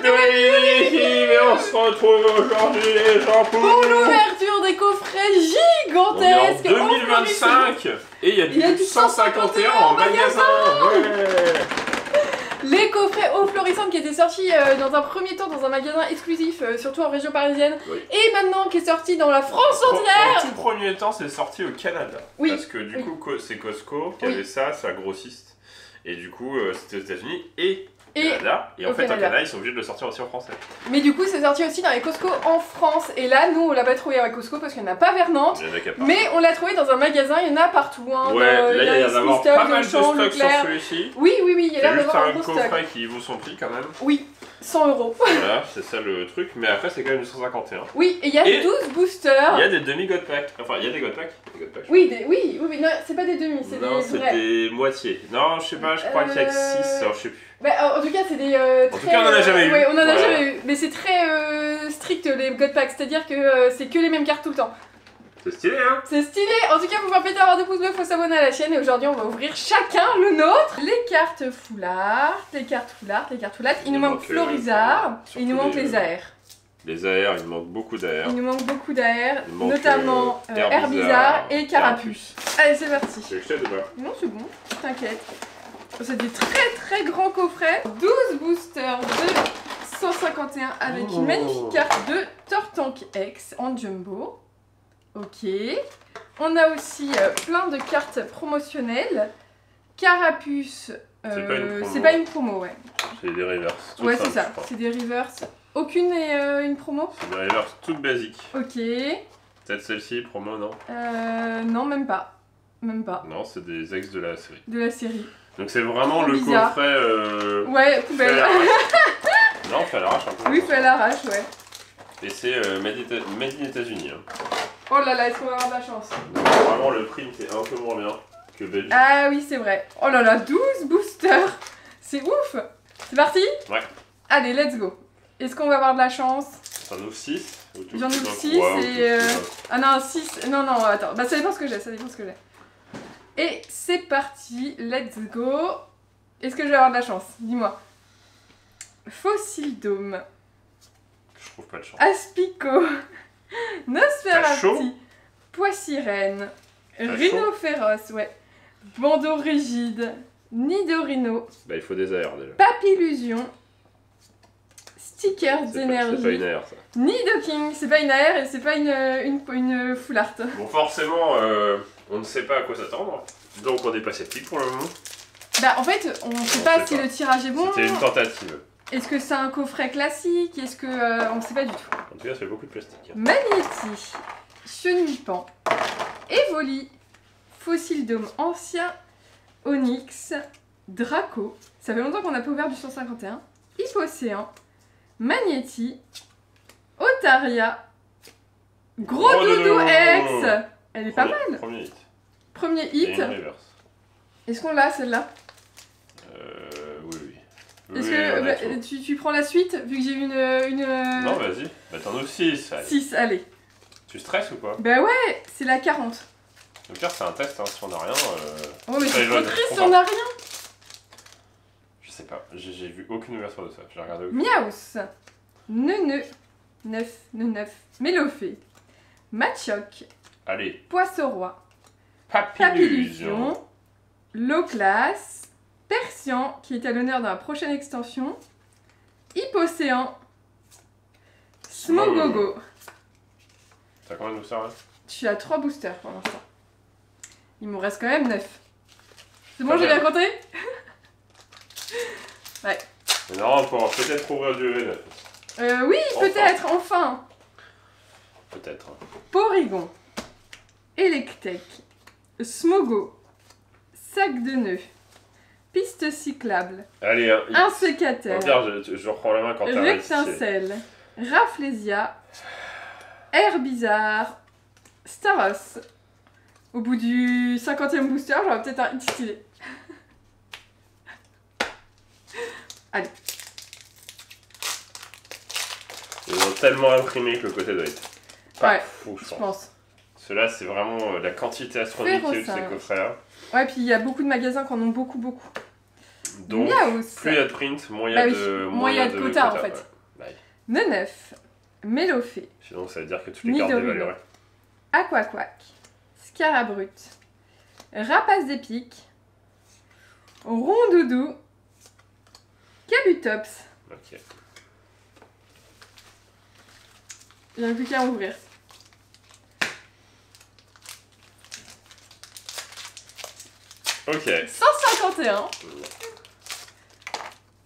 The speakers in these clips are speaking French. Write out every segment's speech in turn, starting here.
Mais on se retrouve aujourd'hui les gens pour l'ouverture des coffrets gigantesques. On est en 2025 et il y a du 151 en magasin. Ouais. Les coffrets eau florissante qui étaient sortis dans un premier temps dans un magasin exclusif, surtout en région parisienne, Oui. et maintenant qui est sorti dans la France entière. En tout premier temps, c'est sorti au Canada. Oui. Parce que du coup, c'est Costco qui Oui. avait ça, c'est un grossiste. Et du coup, c'était aux États-Unis et Canada. Et en fait, au Canada. Canada, ils sont obligés de le sortir aussi en français. Mais du coup, c'est sorti aussi dans les Costco en France. Et là, nous, on l'a pas trouvé à Costco parce qu'il n'y en a pas vers Nantes. Il y en a qu'à part. Mais on l'a trouvé dans un magasin, il y en a partout. Hein, Ouais, là, il y a d'avoir Smith, pas mal de Auchan, stock sur Leclerc. celui-ci. Oui, il y a C'est l'air juste d'avoir un un gros stock. coffret qui vaut son prix quand même. Oui, 100 €. Voilà, c'est ça le truc. Mais après, c'est quand même du 151. Oui, et il y a Et 12 boosters. Il y a des demi-God Pack. Enfin, il y a des God Pack. Oui, oui, non, c'est pas des demi, c'est Non, des c'est vrais. des moitiés. Non, je sais pas, je crois qu'il y a que 6, alors je sais plus. Bah, en tout cas, c'est des. En tout cas, on en a jamais eu. Ouais, on en a Voilà. jamais eu. Mais c'est très strict les God Packs, c'est-à-dire que c'est que les mêmes cartes tout le temps. C'est stylé, hein? C'est stylé. En tout cas, pour faire péter avoir 2 pouces bleus, faut s'abonner à la chaîne. Et aujourd'hui, on va ouvrir chacun le nôtre. Les cartes foulard, Il nous manque Florizard. surtout Et il nous manque les AR. Les AR, il manque beaucoup d'AR. Il nous manque beaucoup d'AR, Il manque, notamment Herbizarre et Carapuce. Allez, c'est parti. C'est que je t'aide ou pas? Non, c'est bon, t'inquiète. C'est des très grands coffrets. 12 boosters de 151 avec une magnifique carte de Tortank X en jumbo. Ok. On a aussi plein de cartes promotionnelles. Carapuce, c'est pas une promo, ouais. C'est des reverse. Ouais, c'est ça. C'est des reverse. Aucune est une promo? C'est des reverse toutes basiques. Ok. Peut-être celle-ci, promo, non? Non, même pas. Même pas. Non, c'est des ex de la série. De la série. Donc c'est vraiment Trop le bizarre. coffret. Ouais, fait à poubelle. l'arrache. Non, fait à l'arrache un peu. Oui, fait à l'arrache, ouais. Et c'est made in États-Unis. Hein. Oh là là, est-ce qu'on va avoir de la chance? Donc, vraiment, le print est un peu moins bien que Belgique. Ah oui, c'est vrai. Oh là là, 12 boosters. C'est ouf. C'est parti? Ouais. Allez, let's go. Est-ce qu'on va avoir de la chance? J'en ouvre 6. J'en ouvre 6 et... Ah non, 6... Non, attends. Bah ça dépend ce que j'ai, Et c'est parti, let's go. Est-ce que je vais avoir de la chance? Dis-moi. Fossile Dôme. Je trouve pas de chance. Aspico. T'as chaud? Nosferatu. Poissirène. T'as Rhino féroce, ouais. Bandeau rigide. Nidorino. Bah il faut des AR déjà. Papillusion. Stickers C'est d'énergie. pas une AR ça. Nidoking, c'est pas une AR et c'est pas une full art. Bon forcément, on ne sait pas à quoi s'attendre. Donc on est pas sceptique pour le moment. Bah en fait, on sait pas si le tirage est bon. C'était une tentative. Est-ce que c'est un coffret classique? Est-ce que... on sait pas du tout. En tout cas, ça fait beaucoup de plastique. Magnéti. Chenilpan. Evoli. Fossile Dôme ancien. Onyx. Draco. Ça fait longtemps qu'on n'a pas ouvert du 151. Hypocéan. Magnéti. Otaria. Gros Doudou X. Elle est pas mal. Premier hit. Premier Et hit. une reverse. Est-ce qu'on l'a celle-là? Oui. Est-ce Oui, que on a bah, tout. tu prends la suite vu que j'ai une... Non, vas-y. Bah t'en ouvres 6. 6, allez. Tu stresses ou pas? Bah ouais, c'est la 40. Le pire, c'est un test, hein. Si on a rien. Oh mais ça, c'est je trop le triste si comprends on pas. a rien. Je sais pas. J'ai vu aucune ouverture de ça. J'ai regardé aucune. Miaus. Neuneu. 9. Mélofée. Machoc. Allez. Poisson-roi. Papillusion. Papillusion. Low-class. Persian, qui est à l'honneur dans la prochaine extension. Hypocéan. Smogogo. T'as combien de boosters là? Je suis à 3 boosters pour l'instant. Il m'en reste quand même 9. C'est bon, Pas j'ai bien. bien compté? Ouais. Mais non, on pourra peut-être ouvrir du V9. Oui, Enfin. peut-être, enfin. Peut-être. Porygon. Electek. Smogo. Sac de nœuds. Piste cyclable. Allez, Un sécateur. Regarde, je reprends la main quand t'arrêtes. Rectincelle. Rafflesia. Herbizarre. Staros. Au bout du 50e booster, j'aurai peut-être un hit stylé. Allez. Ils ont tellement imprimé que le côté doit être pas Ouais, fou, je je pense. pense. Cela, c'est vraiment la quantité astronomique de ces Férocinq. coffrets-là. Ouais, puis il y a beaucoup de magasins qui en ont beaucoup. Donc, Miaous. plus il y a de print, moins il y a de quota en fait. Ouais. Neneuf. Mélofée. Sinon, ça veut dire que toutes les cartes dévalueraient. Aquaquack. Scarabrut. Rapace d'épique. Rondoudou. Kabutops. Ok. Il n'y a plus qu'à ouvrir. Ok. 151.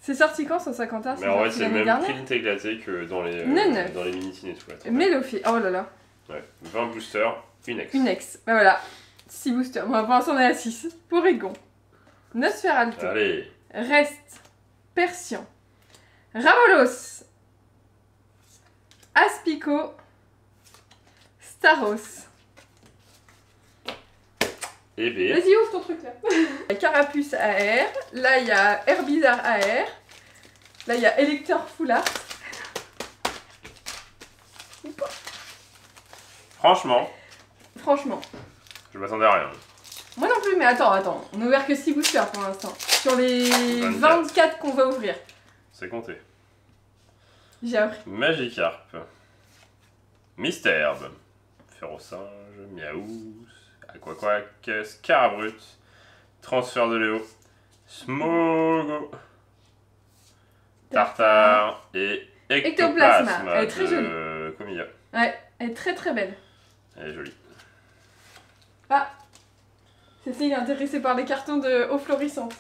C'est sorti quand 151? Mais en vrai, c'est le même print éclaté que dans les mini-tines et tout. Là, Mélofée. Oh là là. Ouais. 20 boosters, une ex. Une ex. Bah voilà. 6 boosters. Bon, pour l'instant, on est à 6. Porygon. Nosferalto. Allez. Reste. Persian. Ramolos. Aspico. Staros. Et B. Vas-y, ouvre ton truc là. Carapuce AR. Là, il y a Herbizarre AR. Là, il y a Électeur Foulard. Franchement, je m'attendais à rien. Moi non plus, mais attends. On a ouvert que 6 boosters pour l'instant. Sur les 24 qu'on va ouvrir. C'est compté. J'ai appris. Magikarp. Mystherbe. Férocinge. Miaous. Aquaquack. Scarabrut. Transfert de Léo. Smogo. Tartare. Et Ectoplasma. Elle est très jolie. Comilla. Ouais, elle est très très belle. Elle est jolie. Ah, Cécile est intéressée par les cartons de eau florissante.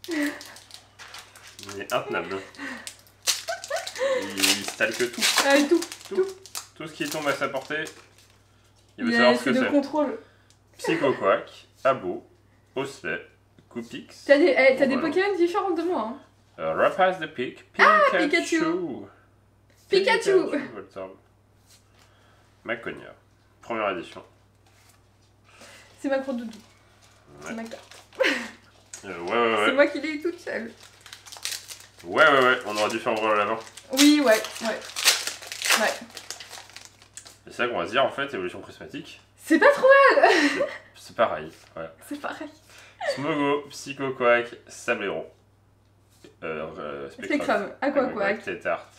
Il est intenable. Il stalke tout. Ah, Tout ce qui tombe à sa portée. Il veut y a savoir ce que de c'est. contrôle. Psychoquack, Abo, Oslet, Coupix. T'as des Pokémon différents de moi. Hein. Rapace de Pique, Pikachu. Pikachu. Voltorb. Maconia. Première édition. C'est ma gros doudou. Ouais. C'est ma carte. Ouais. C'est moi qui l'ai eu toute seule. Ouais. On aurait dû faire ouvrir l'avant. Oui, ouais. C'est ça qu'on va se dire en fait, évolution prismatique. C'est pas trop mal. C'est pareil. Ouais. C'est pareil. Smogo, Psychoquack, Sablero. Spectrum, Aquaquack. Tétart.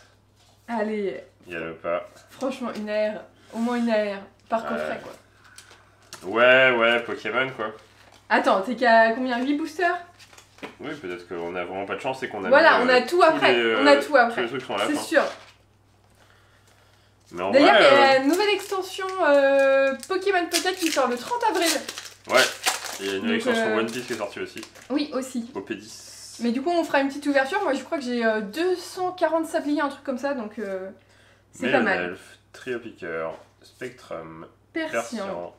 Allez. Yalopa. Franchement, une aire. Au moins une aire. Par coffret, quoi. Ouais, Pokémon quoi. Attends, t'es qu'à combien? 8 boosters? Oui, peut-être qu'on a vraiment pas de chance et qu'on a. Voilà, on a tout après. Tous les trucs sont à la fin. C'est sûr. Mais d'ailleurs, il y a une nouvelle extension Pokémon Pocket qui sort le 30 avril. Ouais, il y a une nouvelle extension One Piece qui est sortie aussi. Oui, aussi. Au P10. Mais du coup, on fera une petite ouverture. Moi, je crois que j'ai 240 sabliers, un truc comme ça, donc c'est pas mal. Elf, Trio Piqueur, Spectrum, Persian.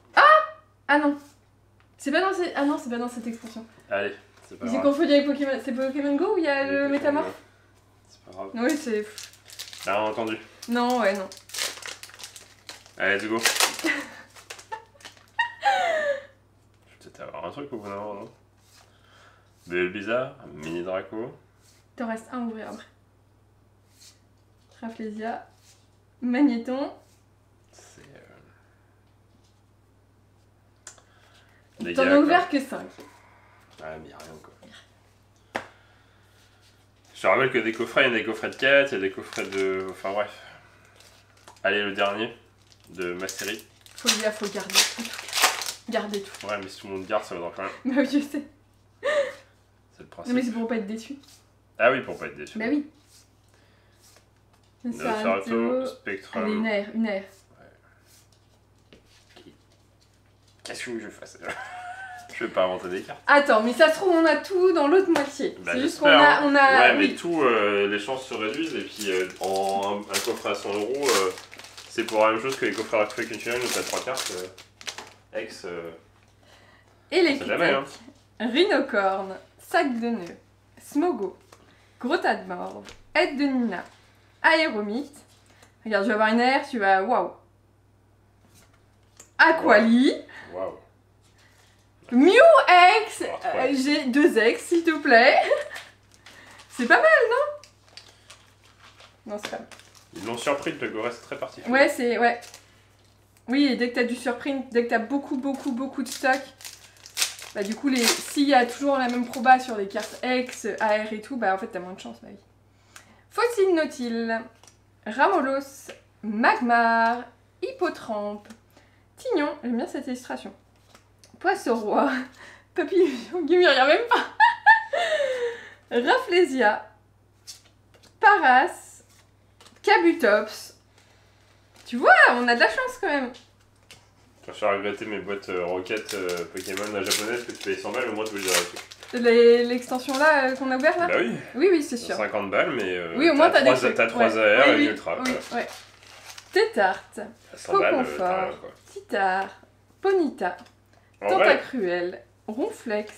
Ah non. C'est pas dans cette extension. Allez, c'est pas grave. J'ai confondu avec Pokémon. C'est Pokémon Go où il y a le métamorphe? C'est pas grave. Oui, c'est. T'as rien entendu? Non, ouais, non. Allez, let's go. Je vais peut-être avoir un truc au bout d'un moment, non? Bulbizarre, Mini Draco. T'en restes un à ouvrir après. Rafflesia. Magnéton. C'est. T'en as ouvert que 5. Ah, mais y'a rien quoi. Je te rappelle que des coffrets, il y a des coffrets de 4, il y a des coffrets de. Enfin bref. Allez, le dernier de ma série. Faut garder tout. Garder tout. Ouais, mais si tout le monde garde, ça va dans quand même. Bah oui, je sais. C'est le principe. Non, mais c'est pour pas être déçu. Ah oui, pour pas être déçu. Bah oui. Nosferatu, Spectrum. Allez, une aire. Ouais. Qu'est-ce que je fasse? Je vais pas inventer des cartes. Attends, mais ça se trouve, on a tout dans l'autre moitié. Bah, c'est juste qu'on a. Ouais, oui. mais tout, les chances se réduisent. Et puis, en un coffret à 100 €, c'est pour la même chose que les coffrets à Culturel où t'as 3 cartes. Ex. Électrique. Jamais, hein. Rhinocorne. Sac de nœuds. Smogo. Grotta de Morve. Aide de Nina. Aéromite. Regarde, je vais avoir une aire, tu vas. Waouh. Aquali. Waouh. Mew X. J'ai 2 X, s'il te plaît. C'est pas mal, non? Non, c'est pas mal. Ils l'ont surpris de Goré, c'est très particulier. Ouais, c'est. Ouais. Oui, et dès que t'as du surprint, dès que t'as beaucoup de stock, Bah du coup, s'il y a toujours la même proba sur les cartes X, AR et tout, bah en fait t'as moins de chance, bah oui. Fossile Nautile, Ramolos, Magmar, Hippotrampe, Tignon, j'aime bien cette illustration, Poisson Roi, Papillon, Guimir, y'a même pas Rafflesia, Paras, Kabutops. Tu vois, on a de la chance quand même. Je vais regretter mes boîtes Rocket Pokémon japonaises que tu payes 100 balles, au moins tu veux les reçus. L'extension là qu'on a ouvert là. Bah oui. Oui, oui, c'est sûr. 50 balles, mais oui, au moins t'as des trucs. T'as 3 AR et oui, une Ultra. Oui, ouais. Tétarte, Coconfort, Titar, Ponyta, Tentacruel, Ronflex,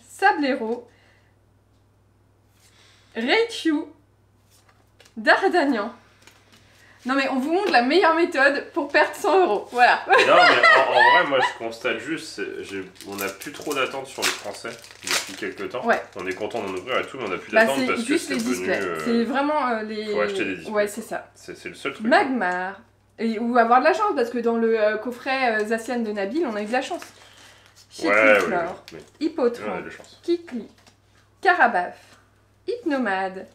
Sablero, Raichu, Dardanian. Non mais on vous montre la meilleure méthode pour perdre 100 €. Voilà. Non mais en vrai, moi je constate juste, on n'a plus trop d'attentes sur les Français depuis quelques temps. Ouais. On est content d'en ouvrir et tout, mais on n'a plus d'attentes parce que c'est devenu... C'est vraiment les... Faut acheter des displays. Ouais, c'est ça. C'est le seul truc. Magmar. Ou avoir de la chance, parce que dans le coffret Zacian de Nabil, on a eu de la chance. Chiquiclore, Hippotrampe, Kikli, Carabaf, Hypnomade,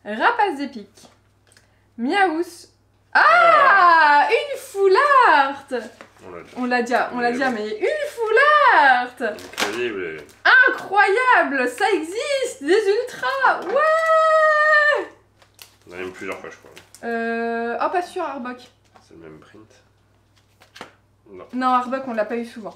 Rapace d'épic, Miaous. Ah, une Foularte. On l'a dit, mais une Foularte. Incroyable. Incroyable, ça existe, des ultras, ouais. On a même plusieurs fois, je crois. Oh, pas sûr, Arbok. C'est le même print. Non, Arbok, on l'a pas eu souvent.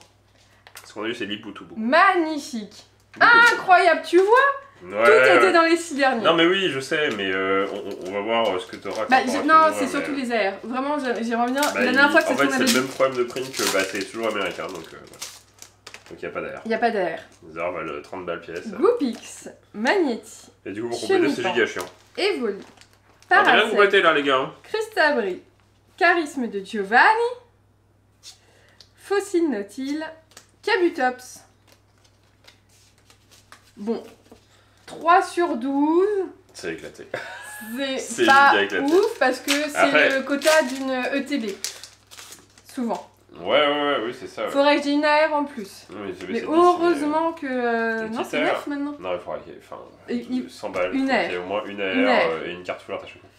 Ce qu'on a eu, c'est Lipoutoubo. Magnifique. Incroyable, tu vois. Ouais, tout était dans les 6 derniers. Non mais oui, je sais, mais on va voir ce que tu auras. Non, c'est surtout les AR. Vraiment, j'aimerais bien. La dernière fois que en fait, c'est le même problème de print que c'est toujours américain, donc voilà. Donc il n'y a pas d'AR. Il n'y a pas d'AR. Les AR valent 30 balles pièce. Goopix, Magnéti. Et du coup, pour compléter, c'est giga chiant. Evoli. On va bien compléter là, les gars. Cristabri. Charisme de Giovanni. Fossile Nautile. Kabutops. Bon. 3 sur 12. C'est éclaté. C'est pas ouf parce que c'est le quota d'une ETB. Souvent. Oui, c'est ça. Ouais. Faudrait que j'ai une AR en plus. Oui, mais heureusement que. Non, c'est 9 maintenant. Non, il faudrait qu'il y ait 100 balles. Une AR. Il y ait au moins une AR et une carte foulard à chaque fois.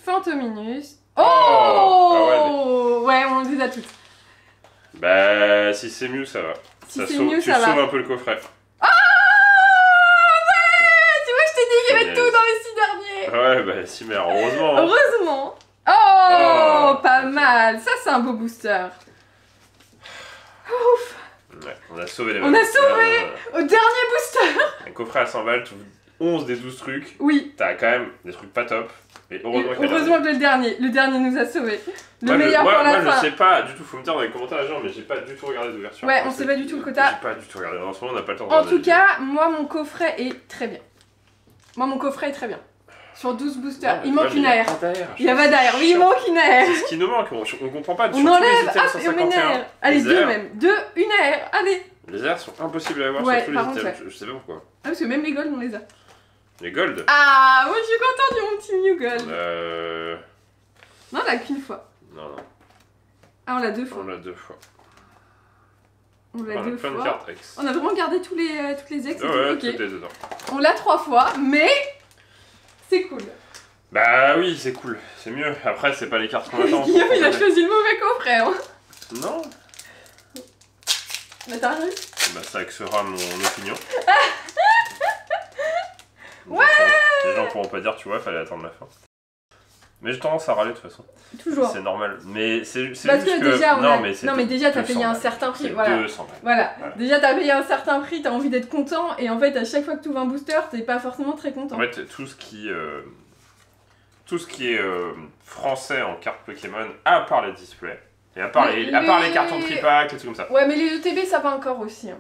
Fantominus. Oh, ouais, on les a toutes. Bah, si c'est mieux, ça va. Si c'est mieux, ça va. Tu sauves un peu le coffret. Il y avait tout dans les 6 derniers. Ouais, bah si, mais heureusement. Hein. Heureusement. Oh, pas mal. Ça, c'est un beau booster. Ouf. Ouais, on a sauvé les balles. On a sauvé au dernier booster. Un coffret à 100 balles, tu 11 des 12 trucs. Oui. T'as quand même des trucs pas top. Et heureusement que le dernier nous a sauvés. Le meilleur pour la fin. Moi, je sais pas du tout, faut me dire dans les commentaires, genre, mais j'ai pas du tout regardé d'ouverture. Ouais, on sait pas du tout le quota. J'ai pas du tout regardé. En ce moment, on n'a pas le temps de regarder. En tout cas, moi, mon coffret est très bien. Sur 12 boosters, il manque une AR. Il y a pas d'AR, oui, il manque une AR. C'est ce qui nous manque, on comprend pas. On enlève, hop, et on met une AR. Allez, deux même. Une AR, allez. Les AR sont impossibles à avoir sur tous les items, je sais pas pourquoi. Ah, parce que même les golds, on les a. Les golds? Ah, moi je suis contente de mon petit New Gold. Non, on l'a qu'une fois. Non. Ah, on l'a 2 fois. On l'a 2 fois. On l'a 2 fois. Plein de cartes X. On a vraiment gardé tous les X. Ouais, toutes les dedans. On l'a 3 fois, mais c'est cool. Bah oui, c'est cool. C'est mieux. Après, c'est pas les cartes qu'on attend. Guillaume, il a choisi le mauvais coffret. Hein. Non. Mais t'as raison. Bah ça sera mon opinion. Ouais. Les gens pourront pas dire, tu vois, fallait attendre la fin. Mais j'ai tendance à râler de toute façon. Toujours. C'est normal. Mais c'est juste que déjà, non, mais déjà t'as payé un certain prix. Voilà. 200 balles. Voilà. Déjà t'as payé un certain prix, t'as envie d'être content, et en fait à chaque fois que tu ouvres un booster, t'es pas forcément très content. En fait, tout ce qui est français en cartes Pokémon, à part les displays, et à part les cartons de tripack, et tout comme ça. Ouais, mais les ETB ça va encore aussi. Hein.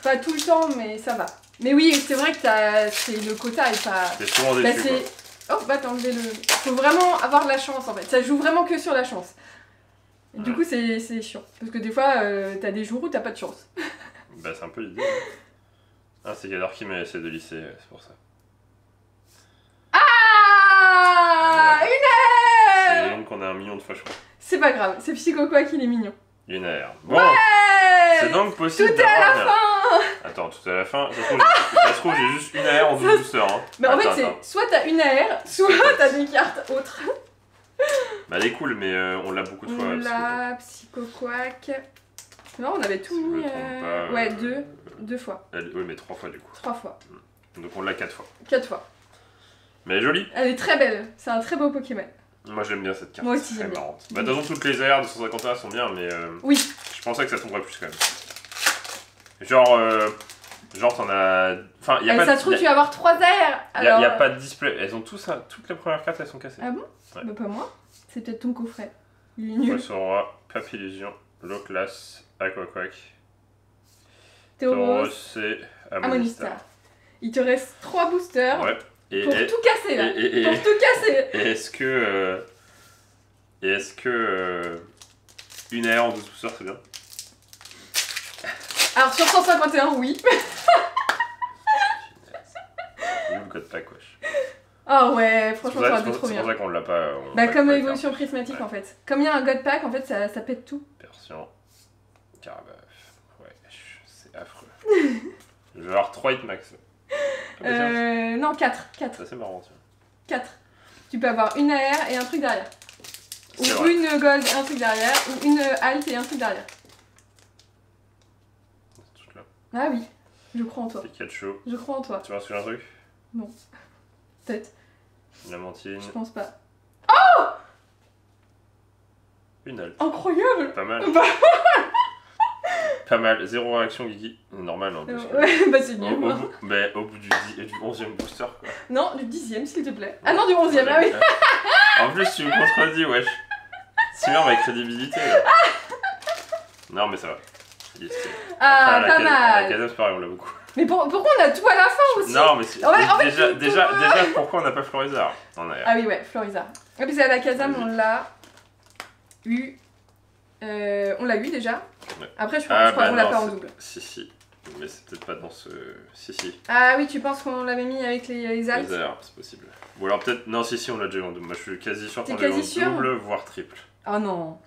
Pas tout le temps, mais ça va. Mais oui, c'est vrai que le quota est pas. T'es souvent déçu. Oh, bah t'as enlevé le. Faut vraiment avoir de la chance en fait. Ça joue vraiment que sur la chance. Et du coup, c'est chiant. Parce que des fois, t'as des jours où t'as pas de chance. Bah, c'est un peu l'idée. Ah, c'est Yador qui m'a essayé de lisser, c'est pour ça. Ah, une C'est une qu'on a 1 million de fois, je crois. C'est pas grave, c'est Psycho quoi qu'il est mignon. Une AR. Bon. Ouais. C'est donc possible Tout est à la d'avoir... fin. Attends, tout à la fin. Ça se trouve, j'ai juste une AR en 12 boosters. Hein. Mais en fait, Attends. c'est soit t'as une AR, soit t'as des cartes autres. Bah, elle est cool, mais on l'a beaucoup de fois. On l'a, Psychoquack. Non, on avait tout Si je me mis. trompe pas, Ouais, deux fois. Oui, mais 3 fois du coup. 3 fois. Donc on l'a 4 fois. 4 fois. Mais elle est jolie. Elle est très belle. C'est un très beau Pokémon. Moi j'aime bien cette carte. Moi aussi, c'est j'aime très bien. marrante. Bah, de toute façon, toutes les AR de 151 sont bien, mais Oui. je pensais que ça tomberait plus quand même. Genre t'en as. Enfin, y a pas Ça se trouve, tu vas avoir 3 AR. Alors... y a pas de display. Elles ont tous toutes les premières cartes, elles sont cassées. Ah bon? Ouais. Bah, pas moi. C'est peut-être ton coffret. Il est nul. Poissora, Papillusion, Loclas, Aquaquack, Tauros, et Amonistar. Amonistar. Il te reste 3 boosters Ouais. pour tout casser là. Pour tout casser. Et est-ce que une AR en 12 boosters c'est bien? Alors sur 151, oui. Il le code pack, wesh. Ah ouais, franchement, ça aurait été trop C'est bien. pour ça qu'on l'a pas. Bah, comme l'évolution prismatique en fait. Comme il y a un God Pack, en fait, ça pète tout. Persian, Carabaff. Ouais, c'est affreux. Je vais avoir 3 hitmax. Non, 4. Ça c'est marrant, tiens. 4. Tu peux avoir une AR et un truc derrière. Ou C'est vrai. une gold et un truc derrière. Ou une alt et un truc derrière. Tout là. Ah oui, je crois en toi. Pikachu. Je crois en toi. Tu m'as sur un truc? Peut-être. Lamantine. Je pense pas. Une alt. Incroyable. Pas mal. Bah. Pas mal. 0 réaction, Guigui. Normal en plus. Ouais, bah c'est nul. Au bout du 11e booster, quoi. Non, du 10ème s'il te plaît. Ah non, du 11ème, ah oui. En plus, tu me contredis, wesh. C'est bien ma crédibilité, là. Non, mais ça va. Yes. Ah, Après, pas La mal. Casa, c'est pareil, on l'a beaucoup. Mais pourquoi on a tout à la fin aussi? Non, mais c'est- En fait, déjà, pourquoi on n'a pas Florizard en AR? Ah oui, ouais, Florizard. Et puis à la Kazam, on l'a eu. On l'a eu déjà. Ouais. Après, je crois qu'on l'a non, pas en double. Si. Mais c'est peut-être pas dans ce. Si. Ah oui, tu penses qu'on l'avait mis avec les alts? Les AR, c'est possible. Ou alors peut-être. Non, si, on l'a déjà eu en double. Moi, je suis quasi sûr qu'on T'es l'a eu en quasi sûr? double, voire triple. Oh non.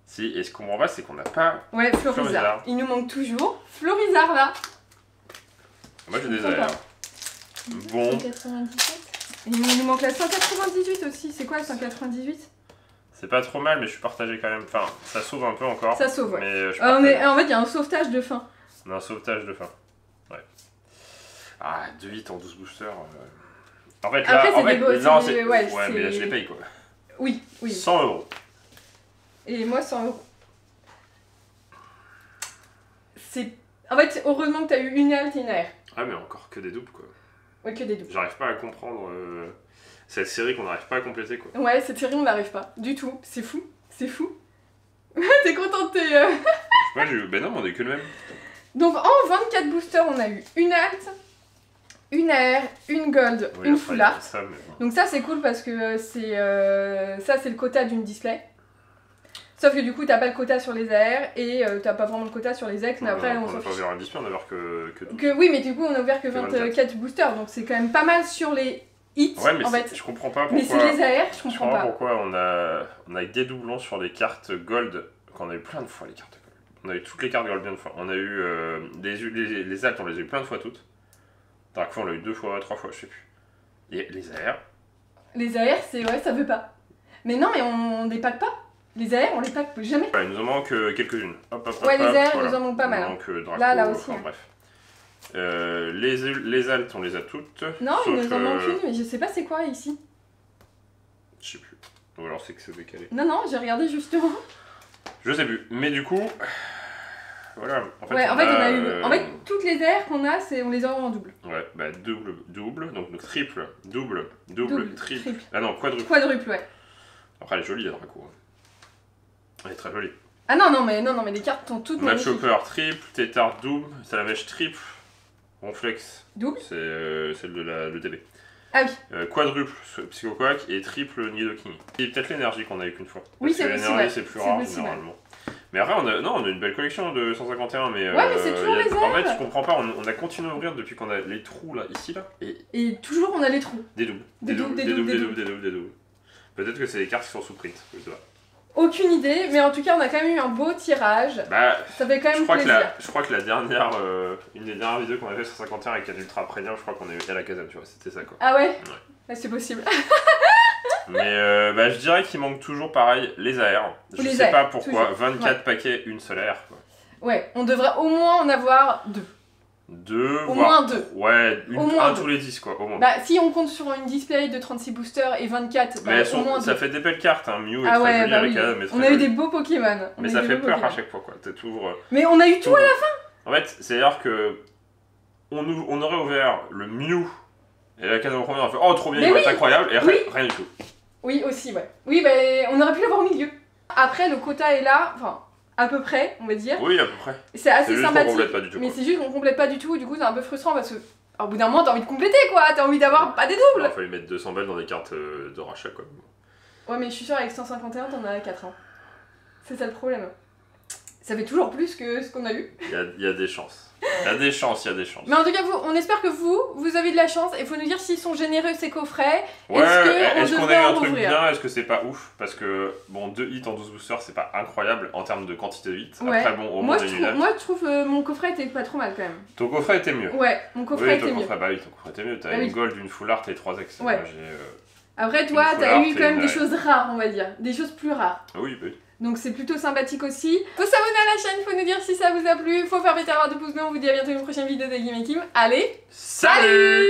Si, et ce qu'on comprend pas, c'est qu'on n'a pas. Ouais, Florizard. Florizard. Il nous manque toujours Florizard là. Moi, j'ai des comprends AR. pas. Bon. 197. Et il nous manque la 198 aussi. C'est quoi la 198? C'est pas trop mal, mais je suis partagé quand même. Enfin, ça sauve un peu encore. Ça sauve, ouais. Mais je suis En partagé. fait, il y a un sauvetage de fin. On a un sauvetage de fin. Ouais. Ah, 2-8 en 12 boosters. En fait, là. Après, c'est en fait, des beaux- non, c'est des- c'est. ouais, mais là, c'est- je les paye quoi. Oui. 100 €. Et moi, 100 €. C'est. En fait, heureusement que t'as eu une alt et une AR. Ah, mais encore que des doubles quoi. Ouais, que des doubles. J'arrive pas à comprendre cette série qu'on n'arrive pas à compléter quoi. Ouais, cette série, on n'arrive pas. Du tout. C'est fou. C'est fou. T'es contente, t'es. Moi j'ai eu. Ben non, mais on a eu que le même. Donc, en 24 boosters, on a eu une alt, une AR, une gold, Oui, une après, full il y a art. ça, mais bon. Donc, ça, c'est cool parce que ça, c'est le quota d'une display. Sauf que du coup, t'as pas le quota sur les AR et t'as pas vraiment le quota sur les ex, mais après, on on s'en a pas fiche. ouvert un display, on a ouvert que 12. Oui, mais du coup, on a ouvert que Que 24 boosters, donc c'est quand même pas mal sur les hits, Ouais, mais en fait. je comprends pas Mais pourquoi. c'est les AR, je Je comprends comprends pas. pourquoi on a eu des doublons sur les cartes gold, qu'on a eu plein de fois les cartes gold. On a eu toutes les cartes gold bien de fois. On a eu les alts, on les a eu plein de fois toutes. Dark fois on l'a eu 2 fois, 3 fois, je sais plus. Et les AR, Les AR, c'est ouais, ça veut pas. Mais non, mais on les pack pas. Les AR, on les pack jamais. voilà, il nous en manque quelques-unes. Hop, Ouais, les AR, voilà. il nous en manque pas mal, Il hein. nous manque Draco, Là aussi, enfin hein. bref. Les alts, on les a toutes. Non, il sauf, nous en manque une, mais je sais pas c'est quoi ici. Je sais plus. Ou alors c'est que c'est décalé. Non, j'ai regardé justement. Je sais plus. Mais du coup, voilà. En fait, Ouais, en fait, on a eu. En fait, toutes les AR qu'on a, on les a en double. Ouais, bah double, donc triple, double, triple. Ah non, quadruple. Quadruple, ouais. Après, elle est jolie, la Draco. Elle est très jolie. Ah non, mais les cartes sont toutes Match magnifiques. Hopper triple, Tétard double, Salamèche triple, Ronflex, Double. c'est celle de le DB. Ah oui. Quadruple, Psychoquack et triple Nidoking. Et peut-être l'énergie qu'on a eu qu'une fois. Oui, Parce c'est que possible, l'énergie ouais. c'est plus C'est rare possible, généralement. Mais après, on a une belle collection de 151, mais. Ouais, mais c'est toujours les En fait, airs. je comprends pas, on a continué à ouvrir depuis qu'on a les trous là, ici là, et Et toujours, on a les trous. des doubles. Des doubles. Peut-être que c'est les cartes qui sont sous print, je sais pas. Aucune idée, mais en tout cas, on a quand même eu un beau tirage. Bah, Ça fait quand même plaisir. je crois que la dernière, une des dernières vidéos qu'on a fait sur 51 avec un ultra prégnant, je crois qu'on est à la caserne, tu vois, c'était ça quoi. Ah ouais, ouais, c'est possible. Mais bah, je dirais qu'il manque toujours pareil les AR. Je sais pas pourquoi, toujours. 24 paquets, une seule AR quoi. Ouais, on devrait au moins en avoir 2. Au moins 2. Ouais, un tous les 10 quoi, au moins. Bah, si on compte sur une display de 36 boosters et 24, mais au moins 2. Ça fait des belles cartes, hein. Mew est très jolie avec Adam, mais on a eu des beaux Pokémon. Mais ça fait peur à chaque fois quoi, t'es toujours... Mais on a eu tout à la fin. En fait, c'est-à-dire que on aurait ouvert le Mew et la case en premier, on a fait oh trop bien, il va être incroyable, et rien du tout. Oui, aussi, ouais. Oui, bah, on aurait pu l'avoir au milieu. Après, le quota est là, enfin... à peu près, on va dire. Oui, à peu près. C'est assez sympathique. Complète pas du tout, mais c'est juste qu'on complète pas du tout, du coup c'est un peu frustrant parce que au bout d'un moment t'as envie de compléter quoi, t'as envie d'avoir pas des doubles. Il fallait mettre 200 balles dans des cartes de rachat quoi. Ouais, mais je suis sûre avec 151 t'en as 4 ans. C'est ça le problème. Ça fait toujours plus que ce qu'on a eu. Il y a des chances. Il y a des chances. Mais en tout cas, on espère que vous avez de la chance. Il faut nous dire s'ils sont généreux ces coffrets. Ouais, est-ce qu'on a eu un truc bien? Est-ce que c'est pas ouf? Parce que, bon, 2 hits en 12 boosters, c'est pas incroyable en termes de quantité de hits. Ouais. Après, bon, au moins moi, je trouve mon coffret était pas trop mal quand même. Ton coffret était mieux? Ouais, mon coffret était mieux. Bah oui, ton coffret était mieux. T'as une gold, une full art et 3 ex. Ouais. Moi, après, toi, t'as eu quand même des choses rares, on va dire. Des choses plus rares. Oui, oui. Donc c'est plutôt sympathique aussi. Faut s'abonner à la chaîne, faut nous dire si ça vous a plu, faut faire péter de pouces bleus, on vous dit à bientôt dans une prochaine vidéo de Game Team. Allez, salut!